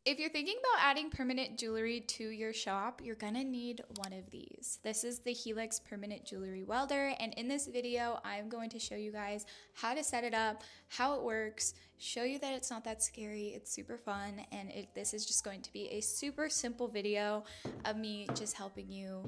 If you're thinking about adding permanent jewelry to your shop, you're gonna need one of these. This is the Helix Permanent Jewelry Welder, and in this video, I'm going to show you guys how to set it up, how it works, show you that it's not that scary, it's super fun, and this is just going to be a super simple video of me just helping you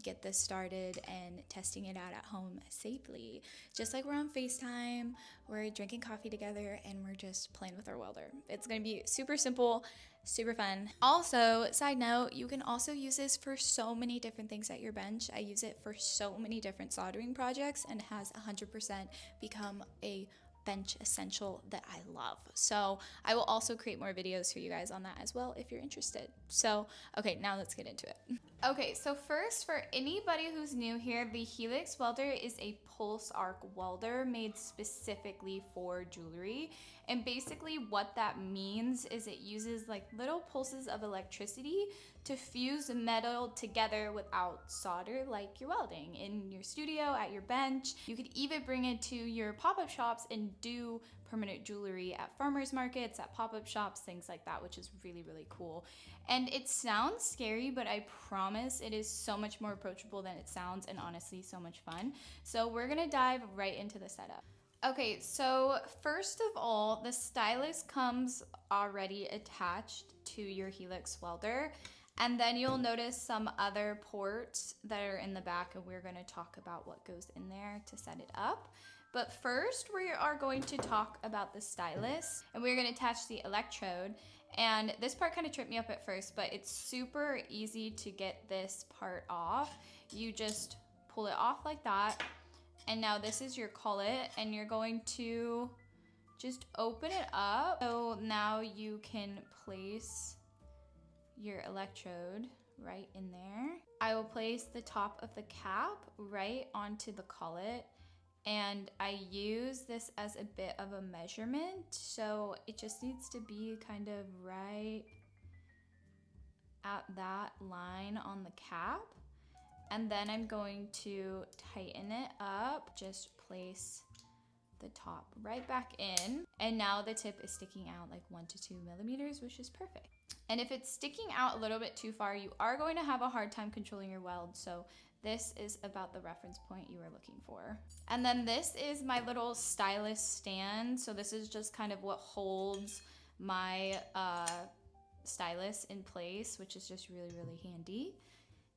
get this started and testing it out at home safely. Just like we're on FaceTime, we're drinking coffee together, and we're just playing with our welder. It's gonna be super simple, super fun. Also, side note, you can also use this for so many different things at your bench. I use it for so many different soldering projects and has 100% become a bench essential that I love. So I will also create more videos for you guys on that as well if you're interested. So, okay, now let's get into it. Okay, so first, for anybody who's new here, the Helix Welder is a pulse arc welder made specifically for jewelry. And basically what that means is it uses like little pulses of electricity to fuse metal together without solder, like you're welding in your studio, at your bench. You could even bring it to your pop-up shops and do permanent jewelry at farmers markets, at pop-up shops, things like that, which is really, really cool. And it sounds scary, but I promise it is so much more approachable than it sounds, and honestly so much fun. So we're gonna dive right into the setup. Okay, so first of all, the stylus comes already attached to your Helix welder, and then you'll notice some other ports that are in the back, and we're gonna talk about what goes in there to set it up. But first, we are going to talk about the stylus, and we're gonna attach the electrode. And this part kind of tripped me up at first, but it's super easy to get this part off. You just pull it off like that. And now this is your collet, and you're going to just open it up. So now you can place your electrode right in there. I will place the top of the cap right onto the collet, and I use this as a bit of a measurement. So it just needs to be kind of right at that line on the cap. And then I'm going to tighten it up, just place the top right back in. And now the tip is sticking out like 1 to 2 millimeters, which is perfect. And if it's sticking out a little bit too far, you are going to have a hard time controlling your weld. So this is about the reference point you are looking for. And then this is my little stylus stand. So this is just kind of what holds my stylus in place, which is just really, really handy.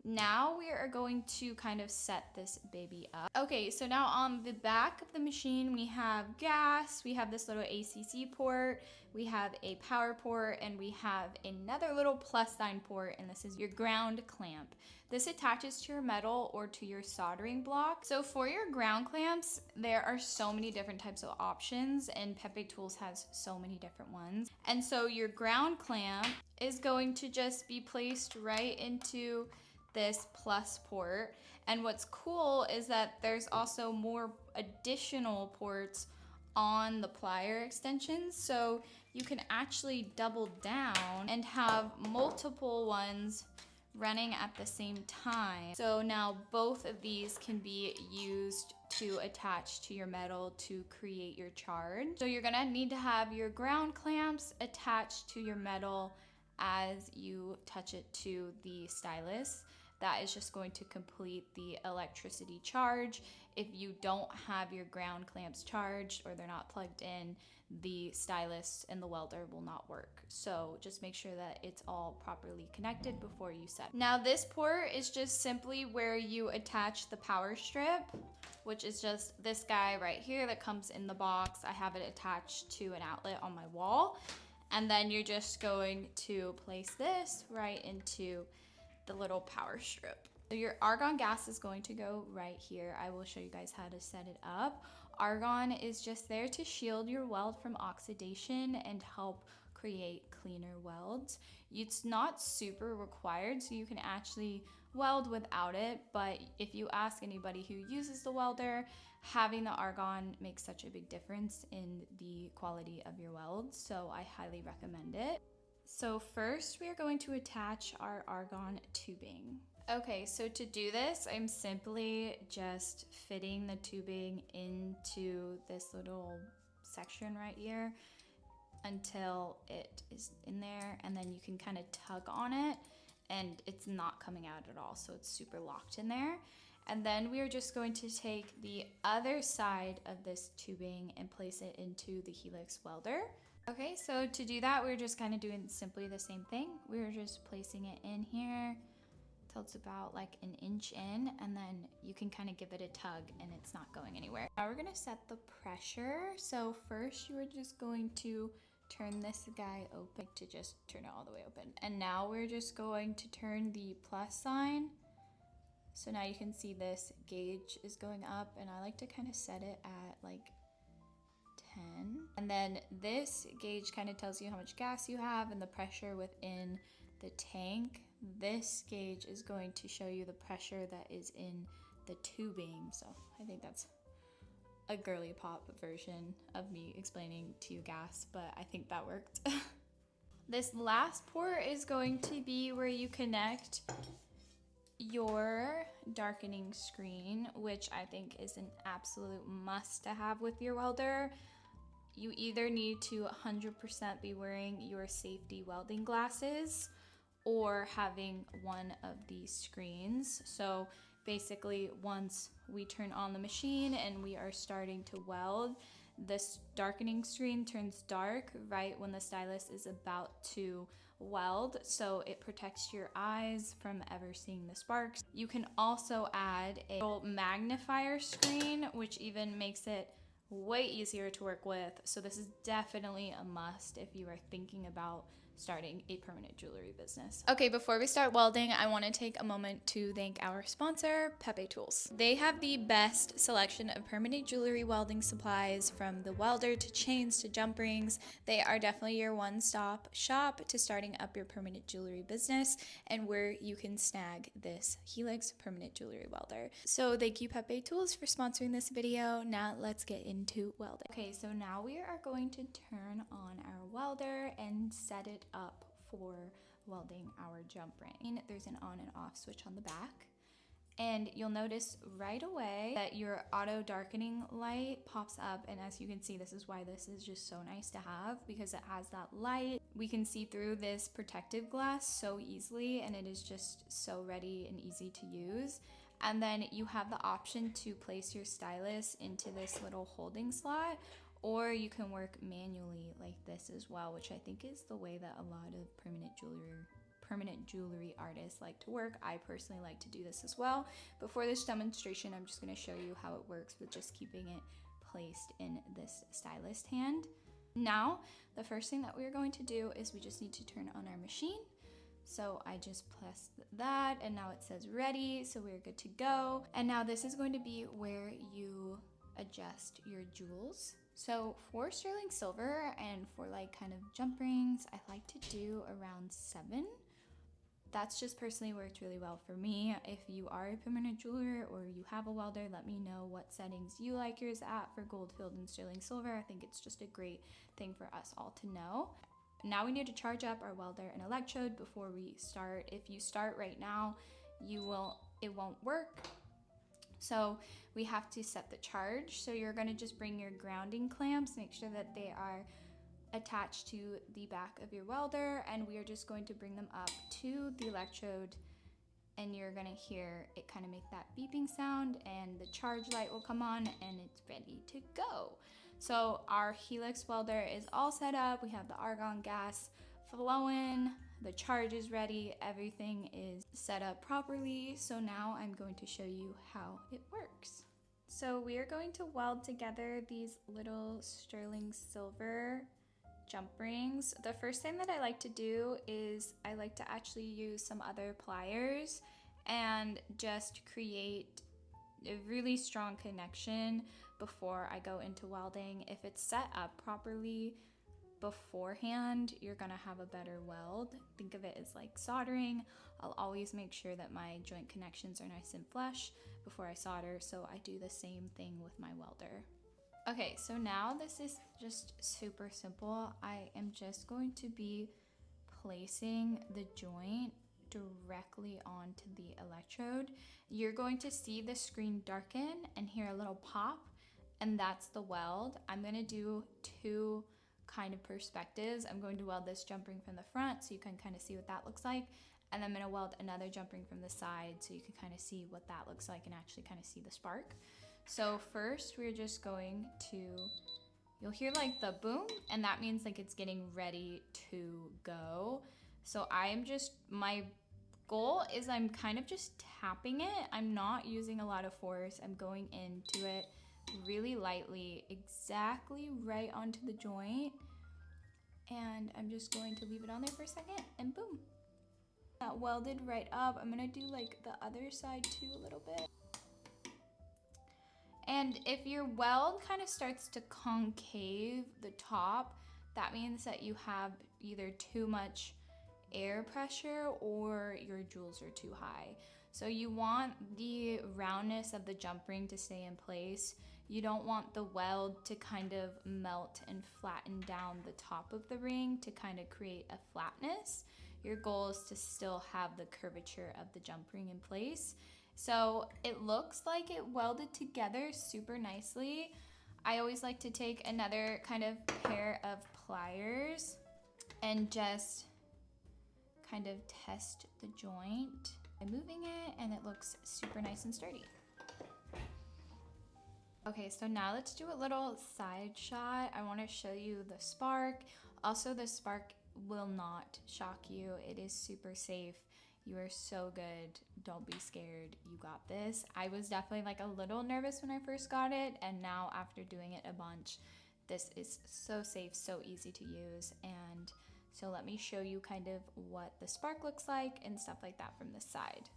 Now we are going to kind of set this baby up. Okay, so now on the back of the machine, we have gas, we have this little ACC port, we have a power port, and we have another little plus sign port, and this is your ground clamp. This attaches to your metal or to your soldering block. So for your ground clamps, there are so many different types of options, and Pepe Tools has so many different ones. And so your ground clamp is going to just be placed right into this plus port. And what's cool is that there's also more additional ports on the plier extensions, so you can actually double down and have multiple ones running at the same time. So now both of these can be used to attach to your metal to create your charge. So you're gonna need to have your ground clamps attached to your metal as you touch it to the stylus. That is just going to complete the electricity charge. If you don't have your ground clamps charged or they're not plugged in, the stylus and the welder will not work. So just make sure that it's all properly connected before you set. Now this port is just simply where you attach the power strip, which is just this guy right here that comes in the box. I have it attached to an outlet on my wall. And then you're just going to place this right into the little power strip. So your argon gas is going to go right here. I will show you guys how to set it up. Argon is just there to shield your weld from oxidation and help create cleaner welds. It's not super required, so you can actually weld without it, but if you ask anybody who uses the welder, having the argon makes such a big difference in the quality of your welds, so I highly recommend it. So first we are going to attach our argon tubing. Okay, so to do this, I'm simply just fitting the tubing into this little section right here. until it is in there, and then you can kind of tug on it and it's not coming out at all, so it's super locked in there. And then we are just going to take the other side of this tubing and place it into the Helix welder. Okay, so to do that, we're just kind of doing simply the same thing. We're just placing it in here till it's about like an inch in, and then you can kind of give it a tug and it's not going anywhere. Now we're gonna set the pressure. So first you are just going to turn this guy open to just turn it all the way open. And now we're just going to turn the plus sign. So now you can see this gauge is going up, and I like to kind of set it at like 10. And then this gauge kind of tells you how much gas you have and the pressure within the tank. This gauge is going to show you the pressure that is in the tubing. So I think that's a girly pop version of me explaining to you gas, but I think that worked. This last port is going to be where you connect your darkening screen, which I think is an absolute must to have with your welder. You either need to 100% be wearing your safety welding glasses or having one of these screens. So basically, once we turn on the machine and we are starting to weld, this darkening screen turns dark right when the stylus is about to weld, so it protects your eyes from ever seeing the sparks. You can also add a little magnifier screen, which even makes it way easier to work with. So this is definitely a must if you are thinking about starting a permanent jewelry business. Okay, before we start welding, I want to take a moment to thank our sponsor, Pepe Tools. They have the best selection of permanent jewelry welding supplies, from the welder to chains to jump rings. They are definitely your one-stop shop to starting up your permanent jewelry business, and where you can snag this Helix Permanent Jewelry Welder. So thank you, Pepe Tools, for sponsoring this video. Now let's get into welding. Okay, so now we are going to turn on our welder and set it up for welding our jump ring. There's an on and off switch on the back, and you'll notice right away that your auto darkening light pops up. And as you can see, this is why this is just so nice to have, because it has that light. We can see through this protective glass so easily, and it is just so ready and easy to use. And then you have the option to place your stylus into this little holding slot, or you can work manually like this as well, which I think is the way that a lot of permanent jewelry artists like to work. I personally like to do this as well. But for this demonstration, I'm just going to show you how it works with just keeping it placed in this stylus hand. Now, the first thing that we're going to do is we just need to turn on our machine. So I just pressed that, and now it says ready, so we're good to go. And now this is going to be where you adjust your jewels. So for sterling silver and for like kind of jump rings, I like to do around 7. That's just personally worked really well for me. If you are a permanent jeweler or you have a welder, let me know what settings you like yours at for gold, filled, and sterling silver. I think it's just a great thing for us all to know. Now we need to charge up our welder and electrode before we start. If you start right now, it won't work. So we have to set the charge. So you're going to just bring your grounding clamps, make sure that they are attached to the back of your welder, and we are just going to bring them up to the electrode, and you're going to hear it kind of make that beeping sound, and the charge light will come on and it's ready to go. So our Helix welder is all set up. We have the argon gas flowing, the charge is ready, everything is set up properly. So now I'm going to show you how it works. So we are going to weld together these little sterling silver jump rings. The first thing that I like to do is I like to actually use some other pliers and just create a really strong connection before I go into welding. If it's set up properly beforehand, you're gonna have a better weld. Think of it as like soldering. I'll always make sure that my joint connections are nice and flush before I solder, so I do the same thing with my welder. Okay, so now this is just super simple. I am just going to be placing the joint directly onto the electrode. You're going to see the screen darken and hear a little pop, and that's the weld. I'm gonna do 2 kind of perspectives. I'm going to weld this jump ring from the front so you can kind of see what that looks like. And I'm going to weld another jump ring from the side so you can kind of see what that looks like and actually kind of see the spark. So first we're just going to, you'll hear like the boom, and that means like it's getting ready to go. So my goal is I'm kind of just tapping it. I'm not using a lot of force. I'm going into it really lightly, exactly right onto the joint. And I'm just going to leave it on there for a second and boom. That welded right up. I'm gonna do like the other side too a little bit. And if your weld kind of starts to concave the top, that means that you have either too much air pressure or your jewels are too high. So you want the roundness of the jump ring to stay in place. You don't want the weld to kind of melt and flatten down the top of the ring to kind of create a flatness. Your goal is to still have the curvature of the jump ring in place. So it looks like it welded together super nicely. I always like to take another kind of pair of pliers and just kind of test the joint by moving it, and it looks super nice and sturdy. Okay, so now let's do a little side shot. I want to show you the spark. Also, the spark will not shock you. It is super safe. You are so good. Don't be scared. You got this. I was definitely like a little nervous when I first got it, and now after doing it a bunch, this is so safe, so easy to use. And so let me show you kind of what the spark looks like and stuff like that from the side.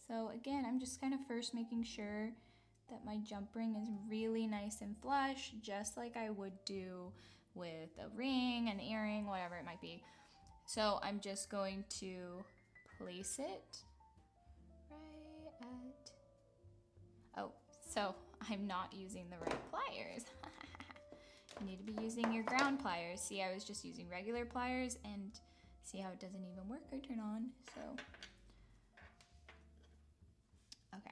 So again, I'm just kind of first making sure that my jump ring is really nice and flush, just like I would do with a ring, an earring, whatever it might be. So I'm just going to place it right at, oh, so I'm not using the right pliers. You need to be using your ground pliers. See, I was just using regular pliers, and see how it doesn't even work or turn on, so. Okay.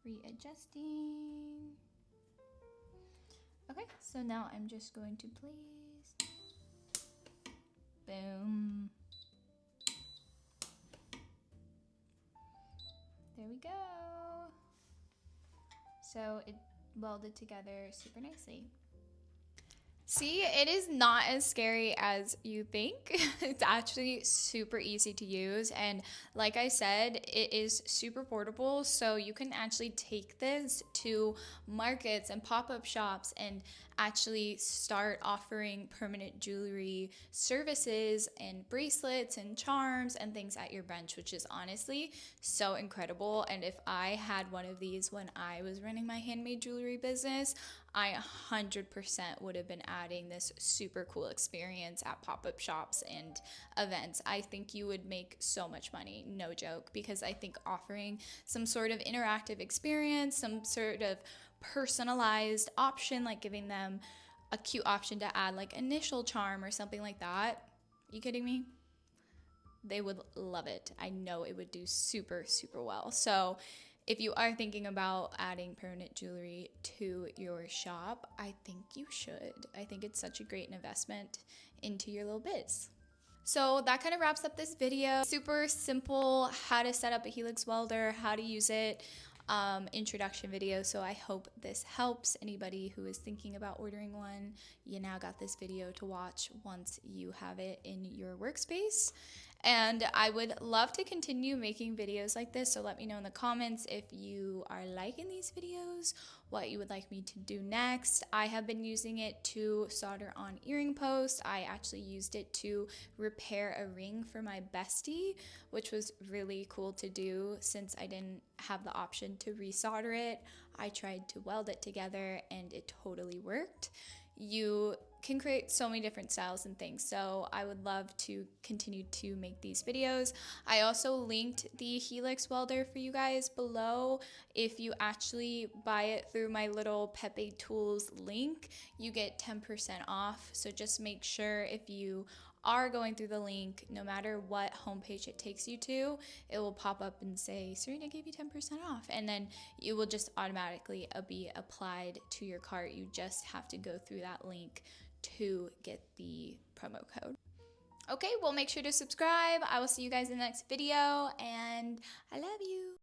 Readjusting. Okay, so now I'm just going to place. Boom. There we go. So it welded together super nicely. See, it is not as scary as you think. It's actually super easy to use, and like I said, it is super portable, so you can actually take this to markets and pop-up shops and actually start offering permanent jewelry services and bracelets and charms and things at your bench, which is honestly so incredible. And if I had one of these when I was running my handmade jewelry business, I 100% would have been adding this super cool experience at pop-up shops and events. I think you would make so much money, no joke, because I think offering some sort of interactive experience, some sort of personalized option, like giving them a cute option to add like initial charm or something like that. You kidding me? They would love it. I know it would do super, super well. So if you are thinking about adding permanent jewelry to your shop, I think you should. I think it's such a great investment into your little biz. So that kind of wraps up this video. Super simple how to set up a Helix welder, how to use it, introduction video. So I hope this helps anybody who is thinking about ordering one. You now got this video to watch once you have it in your workspace. And I would love to continue making videos like this, so let me know in the comments if you are liking these videos, what you would like me to do next. I have been using it to solder on earring posts. I actually used it to repair a ring for my bestie, which was really cool to do since I didn't have the option to resolder it. I tried to weld it together and it totally worked. You can create so many different styles and things, so I would love to continue to make these videos. I also linked the Helix welder for you guys below. If you actually buy it through my little Pepe Tools link, you get 10% off, so just make sure if you are going through the link, no matter what homepage it takes you to, it will pop up and say, Serena gave you 10% off. And then it will just automatically be applied to your cart. You just have to go through that link to get the promo code. Okay, well, make sure to subscribe. I will see you guys in the next video, and I love you.